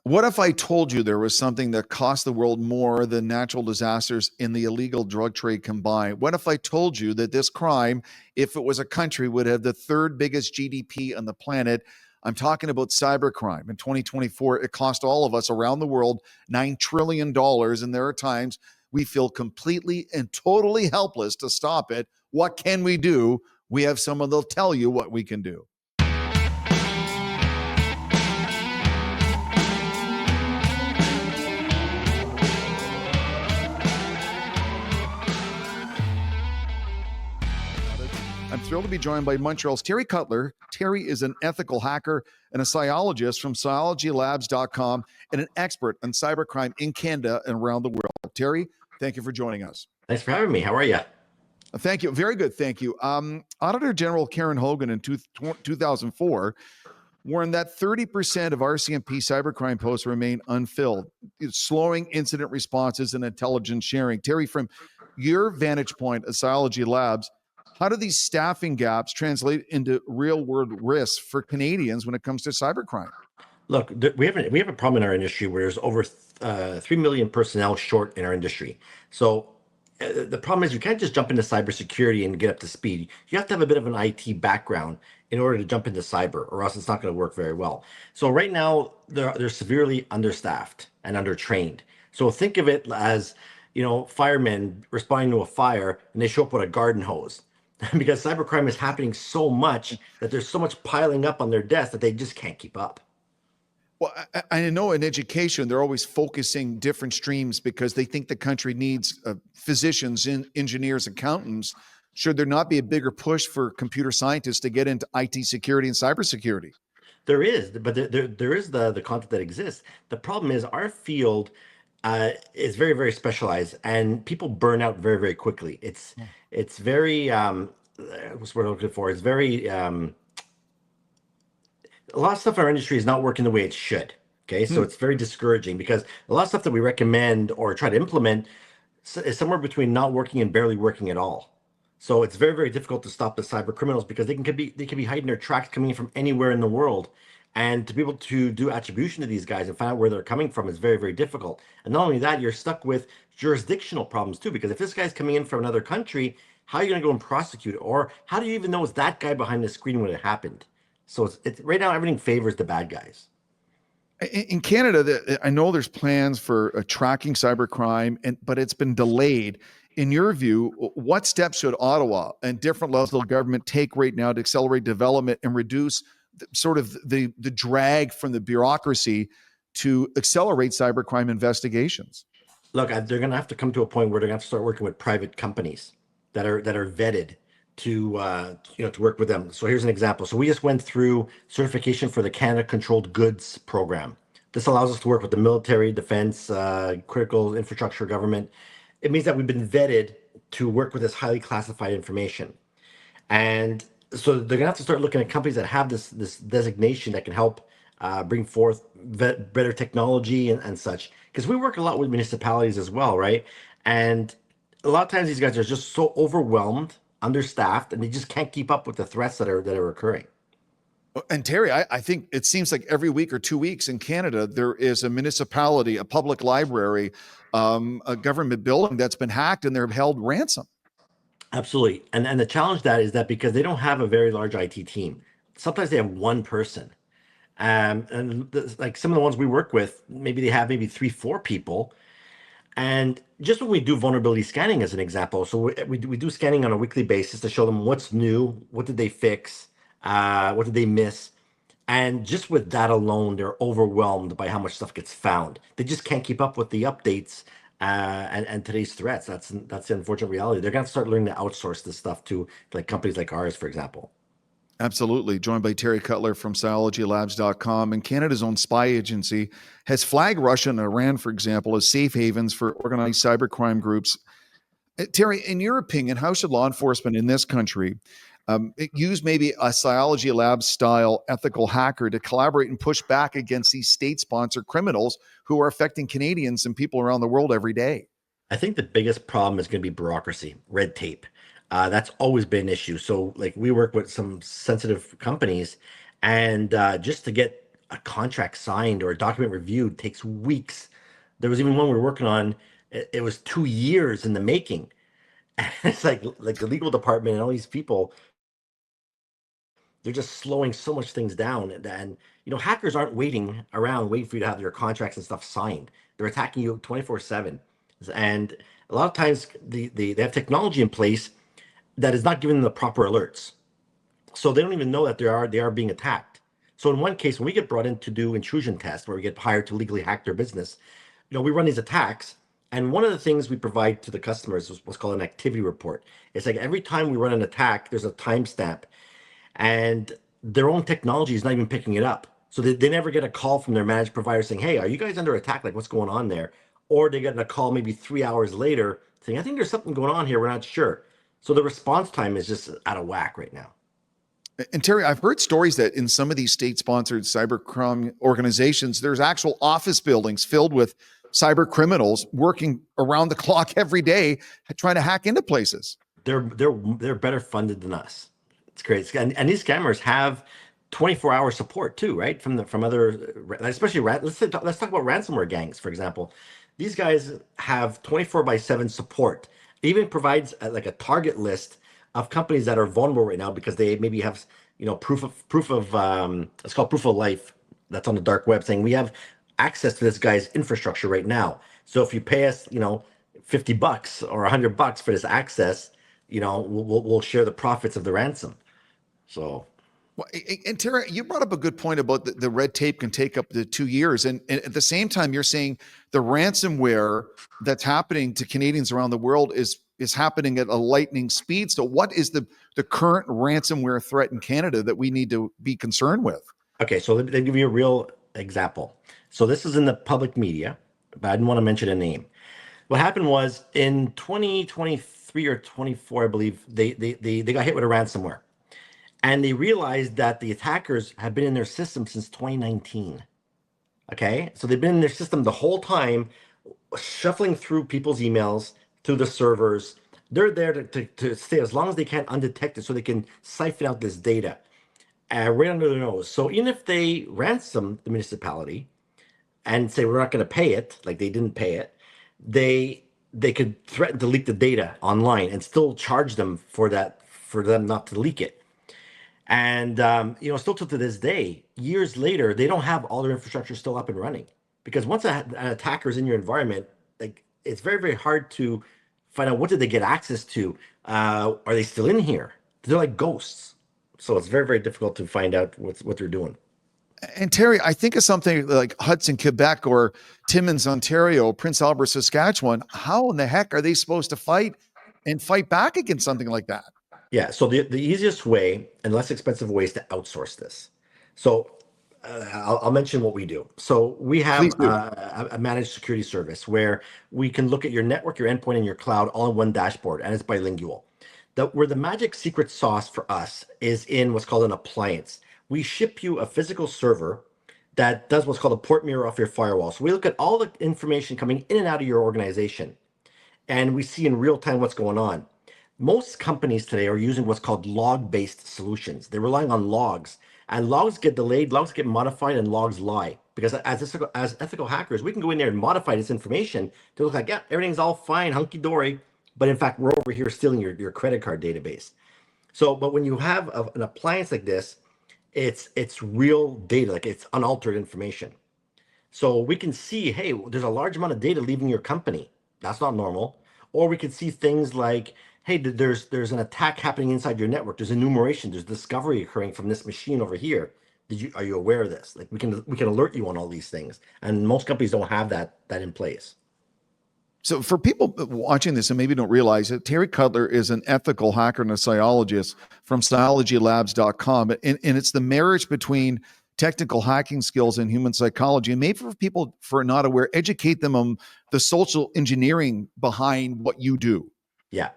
What if I told you there was something that cost the world more than natural disasters and the illegal drug trade combined? What if I told you that this crime, if it was a country, would have the third biggest GDP on the planet? I'm talking about cybercrime. In 2024, it cost all of us around the world $9 trillion. And there are times we feel completely and totally helpless to stop it. What can we do? We have someone that'll tell you what we can do. I'm thrilled to be joined by Montreal's Terry Cutler. Terry is an ethical hacker and a psychologist from psychologylabs.com and an expert on cybercrime in Canada and around the world. Terry, thank you for joining us. Thanks for having me. How are you? Thank you. Very good. Thank you. Auditor General Karen Hogan in 2004 warned that 30% of RCMP cybercrime posts remain unfilled, slowing incident responses and intelligence sharing. Terry, from your vantage point at Psychology Labs, how do these staffing gaps translate into real-world risks for Canadians when it comes to cybercrime? Look, we have a problem in our industry where there's over 3 million personnel short in our industry. So the problem is you can't just jump into cybersecurity and get up to speed. You have to have a bit of an IT background in order to jump into cyber, or else it's not going to work very well. So right now, they're severely understaffed and undertrained. So think of it as, firemen responding to a fire and they show up with a garden hose. Because cybercrime is happening so much that there's so much piling up on their desk that they just can't keep up. Well, I know in education, they're always focusing different streams because they think the country needs physicians, engineers, accountants. Should there not be a bigger push for computer scientists to get into IT security and cybersecurity? There is, but there is the content that exists. The problem is our field is very, very specialized, and people burn out very, very quickly. It's very what's what I'm looking for? It's very a lot of stuff in our industry is not working the way it should. Okay, so it's very discouraging because a lot of stuff that we recommend or try to implement is somewhere between not working and barely working at all. So it's very, very difficult to stop the cyber criminals because they can be hiding their tracks coming in from anywhere in the world. And to be able to do attribution to these guys and find out where they're coming from is very, very difficult. And not only that, you're stuck with jurisdictional problems too, because if this guy's coming in from another country, how are you going to go and prosecute it? Or how do you even know it's that guy behind the screen when it happened? So it's right now, everything favors the bad guys. In Canada, I know there's plans for tracking cybercrime, but it's been delayed. In your view, what steps should Ottawa and different levels of government take right now to accelerate development and reduce sort of the drag from the bureaucracy to accelerate cybercrime investigations? Look, they're going to have to come to a point where they're going to have to start working with private companies that are vetted to work with them. So here's an example. So we just went through certification for the Canada Controlled Goods program. This allows us to work with the military, defense, critical infrastructure, government. It means that we've been vetted to work with this highly classified information. And so they're gonna have to start looking at companies that have this designation that can help bring forth better technology and such. Because we work a lot with municipalities as well, right? And a lot of times these guys are just so overwhelmed, understaffed, and they just can't keep up with the threats that are occurring. And Terry, I think it seems like every week or 2 weeks in Canada, there is a municipality, a public library, a government building that's been hacked and they're held ransom. Absolutely. And the challenge that is that because they don't have a very large IT team, sometimes they have one person. Like some of the ones we work with, maybe they have 3-4 people. And just when we do vulnerability scanning as an example, so we do scanning on a weekly basis to show them what's new, what did they fix, what did they miss. And just with that alone, they're overwhelmed by how much stuff gets found. They just can't keep up with the updates and today's threats. That's the unfortunate reality. They're going to start learning to outsource this stuff to like companies like ours, for example. Absolutely. Joined by Terry Cutler from psychologylabs.com. And Canada's own spy agency has flagged Russia and Iran, for example, as safe havens for organized cybercrime groups. Terry, in your opinion, how should law enforcement in this country use maybe a Psychology Labs style ethical hacker to collaborate and push back against these state-sponsored criminals who are affecting Canadians and people around the world every day? I think the biggest problem is going to be bureaucracy, red tape. That's always been an issue. So like we work with some sensitive companies and just to get a contract signed or a document reviewed takes weeks. There was even one we were working on. It was 2 years in the making. And it's like the legal department and all these people, they're just slowing so much things down. And hackers aren't waiting for you to have your contracts and stuff signed. They're attacking you 24/7. And a lot of times they have technology in place that is not giving them the proper alerts. So they don't even know that they are being attacked. So in one case, when we get brought in to do intrusion tests, where we get hired to legally hack their business, we run these attacks. And one of the things we provide to the customers is what's called an activity report. It's like every time we run an attack, there's a timestamp, and their own technology is not even picking it up. So they never get a call from their managed provider saying, "Hey, are you guys under attack? Like, what's going on there?" Or they get a call maybe 3 hours later saying, "I think there's something going on here. We're not sure." So the response time is just out of whack right now. And Terry, I've heard stories that in some of these state-sponsored cybercrime organizations, there's actual office buildings filled with cyber criminals working around the clock every day trying to hack into places. They're better funded than us. It's great. And these scammers have 24-hour support too, right? From other, especially let's talk about ransomware gangs, for example. These guys have 24/7 support. It even provides like a target list of companies that are vulnerable right now because they maybe have proof of it's called proof of life that's on the dark web saying we have access to this guy's infrastructure right now. So if you pay us $50 or $100 for this access, we'll share the profits of the ransom. So, well, and Tara, you brought up a good point about the red tape can take up to 2 years. And at the same time, you're saying the ransomware that's happening to Canadians around the world is happening at a lightning speed. So what is the current ransomware threat in Canada that we need to be concerned with? Okay, so let me give you a real example. So this is in the public media, but I didn't want to mention a name. What happened was in 2023 or 24, I believe, they got hit with a ransomware. And they realized that the attackers have been in their system since 2019. Okay, so they've been in their system the whole time, shuffling through people's emails, through the servers. They're there to stay as long as they can undetected so they can siphon out this data right under their nose. So even if they ransom the municipality and say we're not going to pay it, like they didn't pay it, they could threaten to leak the data online and still charge them for them not to leak it. And still to this day, years later, they don't have all their infrastructure still up and running because once an attacker is in your environment, like it's very, very hard to find out what did they get access to. Are they still in here? They're like ghosts, so it's very, very difficult to find out what they're doing. And Terry, I think of something like Hudson, Quebec, or Timmins, Ontario, Prince Albert, Saskatchewan. How in the heck are they supposed to fight back against something like that? Yeah, so the easiest way and less expensive way is to outsource this. So I'll mention what we do. So we have a managed security service where we can look at your network, your endpoint, and your cloud all in one dashboard, and it's bilingual. Where the magic secret sauce for us is in what's called an appliance. We ship you a physical server that does what's called a port mirror off your firewall. So we look at all the information coming in and out of your organization, and we see in real time what's going on. Most companies today are using what's called log-based solutions. They're relying on logs, and logs get delayed, logs get modified, and logs lie. Because as ethical hackers, we can go in there and modify this information to look like, yeah, everything's all fine, hunky-dory, but in fact, we're over here stealing your credit card database. So, but when you have an appliance like this, it's real data, like it's unaltered information. So we can see, hey, there's a large amount of data leaving your company. That's not normal. Or we can see things like, hey, there's an attack happening inside your network. There's enumeration. There's discovery occurring from this machine over here. Are you aware of this? Like we can alert you on all these things, and most companies don't have that in place. So for people watching this and maybe don't realize it, Terry Cutler is an ethical hacker and a psychologist from psychologylabs.com. And it's the marriage between technical hacking skills and human psychology. And maybe for people for not aware, educate them on the social engineering behind what you do. Yeah.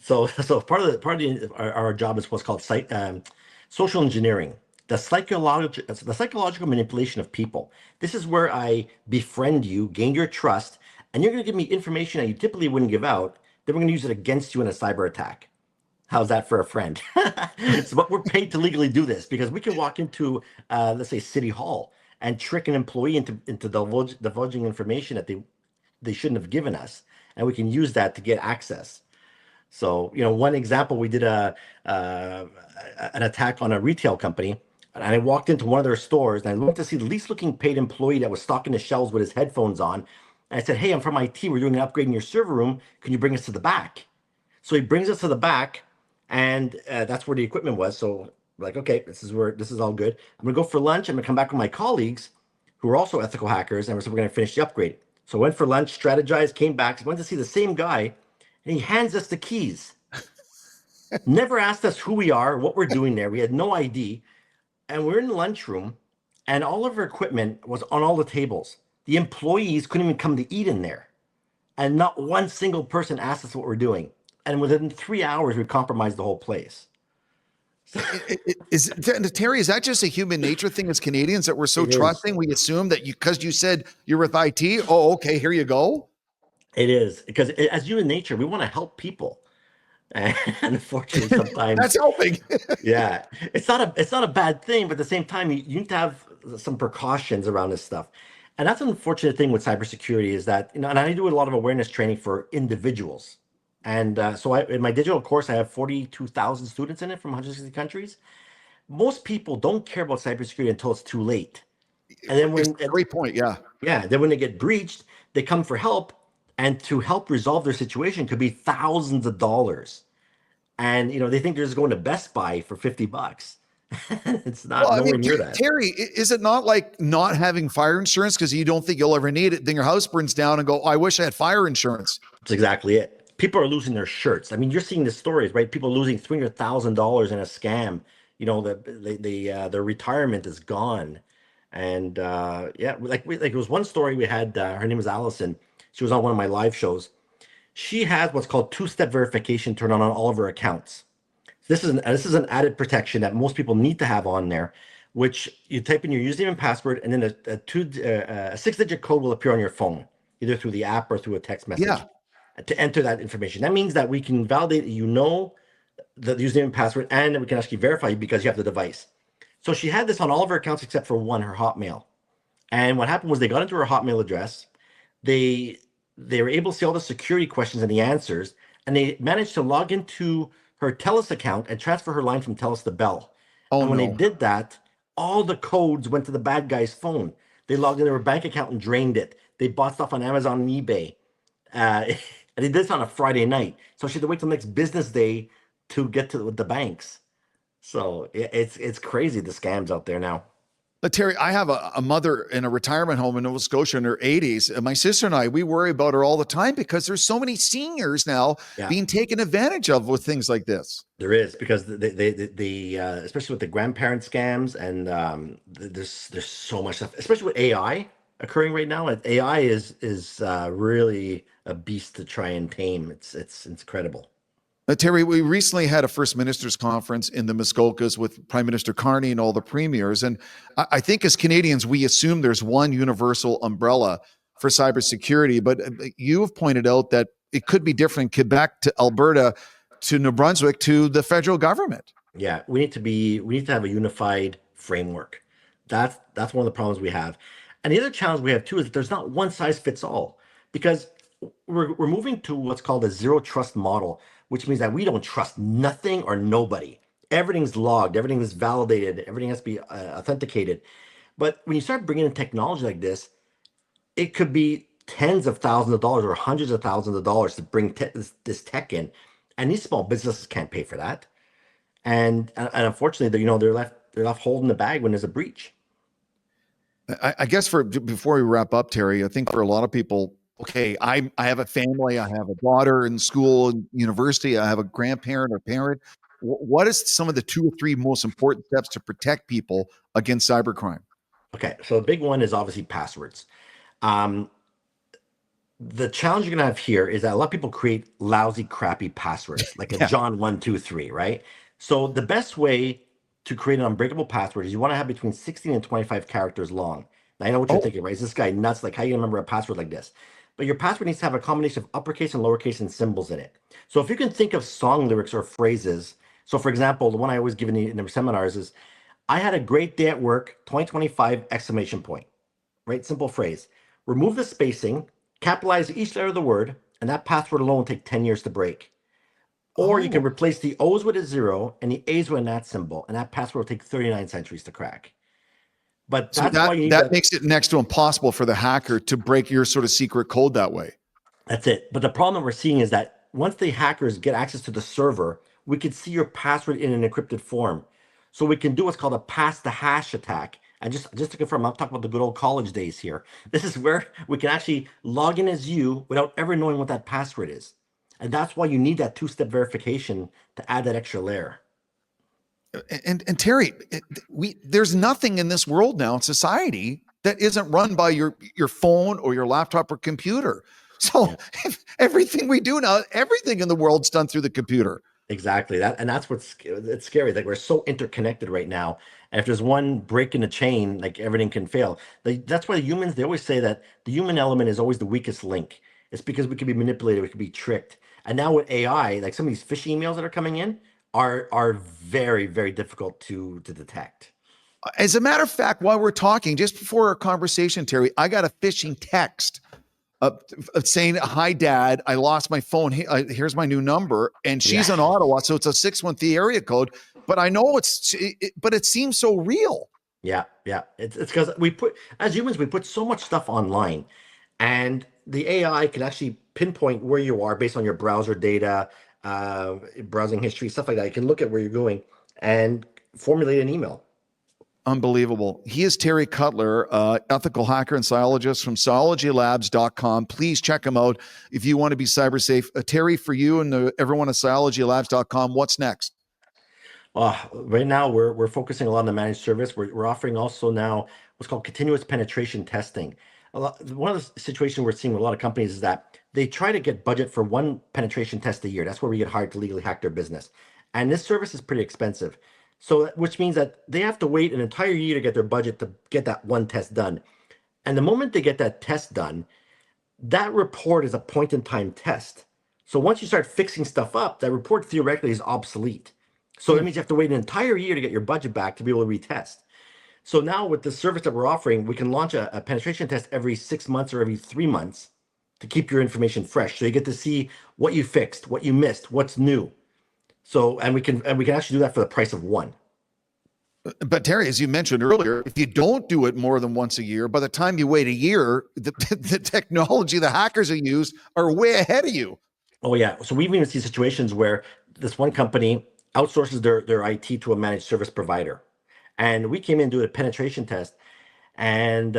So part of our job is what's called social engineering, the psychological manipulation of people. This is where I befriend you, gain your trust, and you're going to give me information that you typically wouldn't give out. Then we're going to use it against you in a cyber attack. How's that for a friend? But we're paid to legally do this because we can walk into, let's say, City Hall, and trick an employee into divulging information that they shouldn't have given us, and we can use that to get access. So, one example, we did uh, an attack on a retail company, and I walked into one of their stores, and I looked to see the least looking paid employee that was stocking the shelves with his headphones on. And I said, "Hey, I'm from IT. We're doing an upgrade in your server room. Can you bring us to the back?" So he brings us to the back, and that's where the equipment was. So we're like, okay, this is all good. I'm gonna go for lunch. I'm gonna come back with my colleagues, who are also ethical hackers, and we're gonna finish the upgrade. So I went for lunch, strategized, came back, went to see the same guy, and he hands us the keys. Never asked us who we are, what we're doing there. We had no ID, and we're in the lunchroom, and all of our equipment was on all the tables. The employees couldn't even come to eat in there, and not one single person asked us what we're doing. And within 3 hours, we compromised the whole place. Terry, is that just a human nature thing as Canadians that we're so trusting? We assume that because you said you're with IT, oh, okay, here you go. It is, because as human nature, we want to help people. And unfortunately, sometimes that's helping. Yeah, it's not a bad thing, but at the same time, you need to have some precautions around this stuff. And that's an unfortunate thing with cybersecurity is that, and I do a lot of awareness training for individuals. And so in my digital course, I have 42,000 students in it from 160 countries. Most people don't care about cybersecurity until it's too late. And then great point, yeah. Yeah, then when they get breached, they come for help, and to help resolve their situation could be thousands of dollars. And they think they're just going to Best Buy for $50. It's not nowhere near that. Terry, is it not like not having fire insurance because you don't think you'll ever need it? Then your house burns down and go, oh, I wish I had fire insurance. That's exactly it. People are losing their shirts. I mean, you're seeing the stories, right? People losing $300,000 in a scam. Their retirement is gone. And yeah, like it was one story we had. Her name was Allison. She was on one of my live shows. She has what's called two-step verification turned on all of her accounts. This is an added protection that most people need to have on there, which you type in your username and password, and then a 6-digit code will appear on your phone, either through the app or through a text message. Yeah. To enter that information. That means that we can validate the username and password, and we can actually verify you because you have the device. So she had this on all of her accounts except for one, her Hotmail. And what happened was they got into her Hotmail address. They were able to see all the security questions and the answers, and they managed to log into her TELUS account and transfer her line from TELUS to Bell. And when they did that, all the codes went to the bad guy's phone. They logged into her bank account and drained it. They bought stuff on Amazon and eBay. And they did this on a Friday night. So she had to wait till the next business day to get to the banks. So it's crazy, the scams out there now. Terry, I have a mother in a retirement home in Nova Scotia in her 80s. And my sister and I, we worry about her all the time because there's so many seniors now being taken advantage of with things like this. There is, because they especially with the grandparent scams, and there's so much stuff, especially with AI occurring right now. AI is really a beast to try and tame. It's incredible. Terry, we recently had a First Minister's Conference in the Muskokas with Prime Minister Carney and all the premiers. And I think as Canadians, we assume there's one universal umbrella for cybersecurity. But you have pointed out that it could be different Quebec to Alberta to New Brunswick to the federal government. Yeah, we need to have a unified framework. That's one of the problems we have. And the other challenge we have too is that there's not one size fits all, because we're moving to what's called a zero trust model, which means that we don't trust nothing or nobody. Everything's logged, everything is validated, everything has to be authenticated. But when you start bringing in technology like this, it could be tens of thousands of dollars or hundreds of thousands of dollars to bring this tech in, and these small businesses can't pay for that. And unfortunately, they're left holding the bag when there's a breach. I guess before we wrap up, Terry, I think for a lot of people, okay, I have a family, I have a daughter in school and university, I have a grandparent or parent. What is some of the 2 or 3 most important steps to protect people against cybercrime? Okay, so the big one is obviously passwords. The challenge you're gonna have here is that a lot of people create lousy, crappy passwords, like a John 123, right? So the best way to create an unbreakable password is you want to have between 16 and 25 characters long. Now I know what you're thinking, right? Is this guy nuts? Like, how do you remember a password like this? But your password needs to have a combination of uppercase and lowercase and symbols in it. So if you can think of song lyrics or phrases, so for example, the one I always give in the seminars is, I had a great day at work, 2025 exclamation point. Right? Simple phrase. Remove the spacing, capitalize each letter of the word, and that password alone will take 10 years to break. Or you can Oh, replace the O's with a zero and the A's with an at symbol, and that password will take 39 centuries to crack. But so that's why that you need that that. makes it next to impossible for the hacker to break your sort of secret code that way. That's it. But the problem that we're seeing is that once the hackers get access to the server, we can see your password in an encrypted form. So we can do what's called a pass the hash attack. And just to confirm, I'm talking about the good old college days here. This is where we can actually log in as you without ever knowing what that password is. And that's why you need that two-step verification to add that extra layer. And Terry, there's nothing in this world now in society that isn't run by your phone or your laptop or computer. So Yeah. everything we do now, everything in the world's done through the computer. Exactly. That's what's it's scary. Like we're so interconnected right now. And if there's one break in the chain, like everything can fail. That's why the humans, they always say that the human element is always the weakest link. It's because we can be manipulated, we can be tricked. And now with AI, like some of these phishing emails that are coming in are very, very difficult to detect. As a matter of fact, while we're talking, just before our conversation, Terry, I got a phishing text saying, "Hi, Dad, I lost my phone. Here's my new number." And Yeah. she's in Ottawa, so it's a 613 area code. But I know but it seems so real. Yeah, yeah. It's because we put as humans we put so much stuff online, and the AI can actually pinpoint where you are based on your browser data, browsing history, stuff like that. It can look at where you're going and formulate an email. Unbelievable. He is Terry Cutler, ethical hacker and psychologist from psychologylabs.com. Please check him out if you want to be cyber safe. Terry, for you and everyone at psychologylabs.com, what's next? Right now, we're focusing a lot on the managed service. We're offering also now what's called continuous penetration testing. One of the situations we're seeing with a lot of companies is that they try to get budget for one penetration test a year. That's where we get hired to legally hack their business. And this service is pretty expensive. So, which means that they have to wait an entire year to get their budget to get that one test done. And the moment they get that test done, that report is a point in time test. So once you start fixing stuff up, that report theoretically is obsolete. So that Hmm. means you have to wait an entire year to get your budget back to be able to retest. So now with the service that we're offering, we can launch a penetration test every 6 months or every 3 months to keep your information fresh. So you get to see what you fixed, what you missed, what's new. So and we can actually do that for the price of one. But Terry, as you mentioned earlier, if you don't do it more than once a year, by the time you wait a year, the technology the hackers are used are way ahead of you. Oh yeah. So we've even seen situations where this one company outsources their IT to a managed service provider. And we came in and do a penetration test, and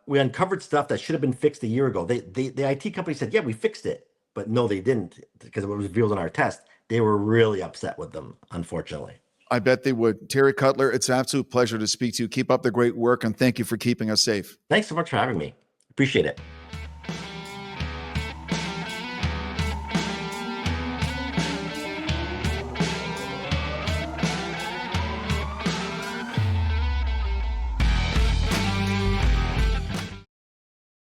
we uncovered stuff that should have been fixed a year ago. The IT company said, "Yeah, we fixed it," but no, they didn't because it was revealed in our test. They were really upset with them, unfortunately. I bet they would. Terry Cutler, it's an absolute pleasure to speak to you. Keep up the great work and thank you for keeping us safe. Thanks so much for having me. Appreciate it.